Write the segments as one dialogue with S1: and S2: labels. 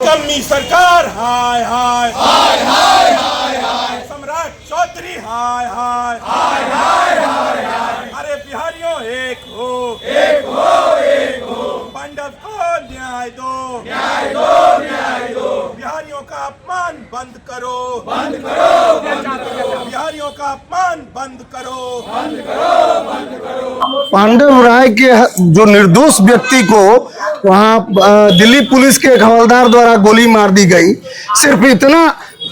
S1: निकम्मी सरकार हाय हाय हाय हाय हाय हाय, सम्राट चौधरी हाय हाय हाय हाय हाय हाय, अरे बिहारियों एक हो एक हो एक हो, पांडव को न्याय दो न्याय दो न्याय दो, बिहारियों का अपमान बंद करो बंद करो बंद करो, बिहारियों का अपमान बंद करो बंद करो बंद करो।
S2: पांडव राय के जो निर्दोष व्यक्ति को वहाँ दिल्ली पुलिस के एक हवलदार द्वारा गोली मार दी गई, सिर्फ इतना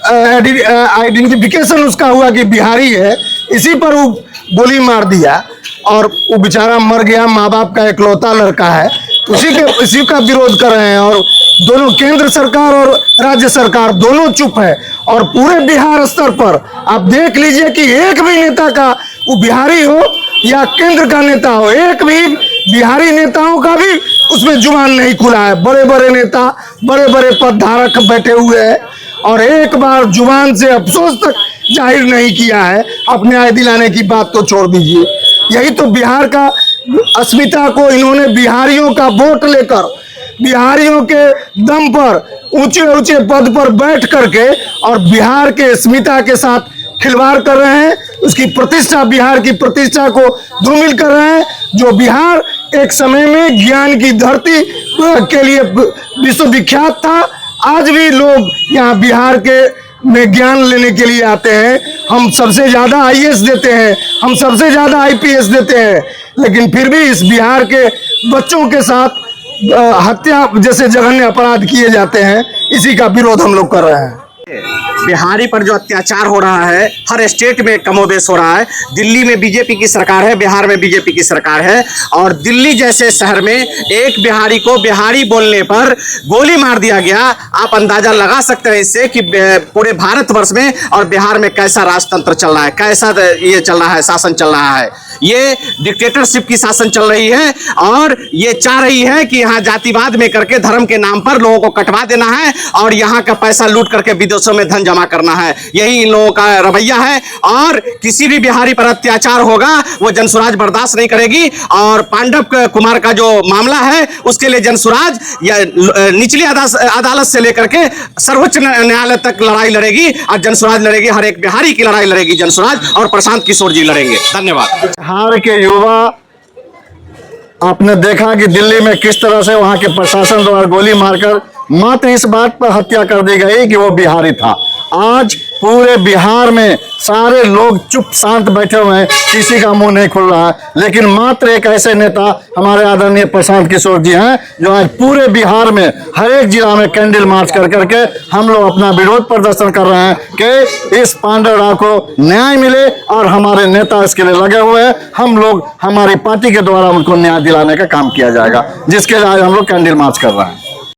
S2: आइडेंटिफिकेशन उसका हुआ कि बिहारी है, इसी पर वो गोली मार दिया और वो बेचारा मर गया। माँ बाप का इकलौता लड़का है, इसी का विरोध कर रहे हैं और दोनों केंद्र सरकार और राज्य सरकार दोनों चुप है। और पूरे बिहार स्तर पर आप देख लीजिए कि एक भी नेता का, वो बिहारी हो या केंद्र का नेता हो, एक भी बिहारी नेताओं का भी उसमें जुबान नहीं खुला है। बड़े बड़े नेता, बड़े बड़े पद धारक बैठे हुए हैं और एक बार जुबान से अफसोस तक जाहिर नहीं किया है। अब न्याय दिलाने की बात तो छोड़ दीजिए। यही तो बिहार का अस्मिता को इन्होंने बिहारियों का वोट लेकर, बिहारियों के दम पर ऊंचे ऊंचे पद पर बैठ करके और बिहार के अस्मिता के साथ खिलवाड़ कर रहे हैं। उसकी प्रतिष्ठा, बिहार की प्रतिष्ठा को धूमिल कर रहे हैं। जो बिहार एक समय में ज्ञान की धरती के लिए विश्वविख्यात था, आज भी लोग यहाँ बिहार के में ज्ञान लेने के लिए आते हैं। हम सबसे ज्यादा आईएएस देते हैं, हम सबसे ज्यादा आईपीएस देते हैं, लेकिन फिर भी इस बिहार के बच्चों के साथ हत्या जैसे जघन्य अपराध किए जाते हैं। इसी का विरोध हम लोग कर रहे हैं।
S3: बिहारी पर जो अत्याचार हो रहा है हर स्टेट में कमोबेश हो रहा है। दिल्ली में बीजेपी की सरकार है, बिहार में बीजेपी की सरकार है और दिल्ली जैसे शहर में एक बिहारी को बिहारी बोलने पर गोली मार दिया गया। आप अंदाजा लगा सकते हैं इससे कि पूरे भारतवर्ष में और बिहार में कैसा राजतंत्र चल रहा है, कैसा ये चल रहा है, शासन चल रहा है। ये डिक्टेटरशिप की शासन चल रही है और ये चाह रही है कि यहाँ जातिवाद में करके धर्म के नाम पर लोगों को कटवा देना है और यहाँ का पैसा लूट करके विदेशों में धन जमा करना है। यही इन लोगों का रवैया है और किसी भी बिहारी पर अत्याचार होगा वो जनसुराज बर्दाश्त नहीं करेगी। और पांडव कुमार का जो मामला है उसके लिए जनसुराज या निचली अदालत से लेकर के सर्वोच्च न्यायालय तक लड़ाई लड़ेगी और जनसुराज लड़ेगी। हर एक बिहारी की लड़ाई लड़ेगी जनसुराज और प्रशांत किशोर जी लड़ेंगे। धन्यवाद।
S2: बिहार के युवा, आपने देखा कि दिल्ली में किस तरह से वहां के प्रशासन द्वारा गोली मारकर मात्र इस बात पर हत्या कर दी गई कि वो बिहारी था। आज पूरे बिहार में सारे लोग चुप शांत बैठे हुए हैं, किसी का मुंह नहीं खुल रहा है, लेकिन मात्र एक ऐसे नेता हमारे आदरणीय प्रशांत किशोर जी हैं जो आज पूरे बिहार में हर एक जिला में कैंडल मार्च कर करके हम लोग अपना विरोध प्रदर्शन कर रहे हैं कि इस पांडव राव को न्याय मिले और हमारे नेता इसके लिए लगे हुए हैं। हम लोग, हमारी पार्टी के द्वारा उनको न्याय दिलाने का काम किया जाएगा, जिसके लिए आज हम लोग कैंडल मार्च कर रहे हैं।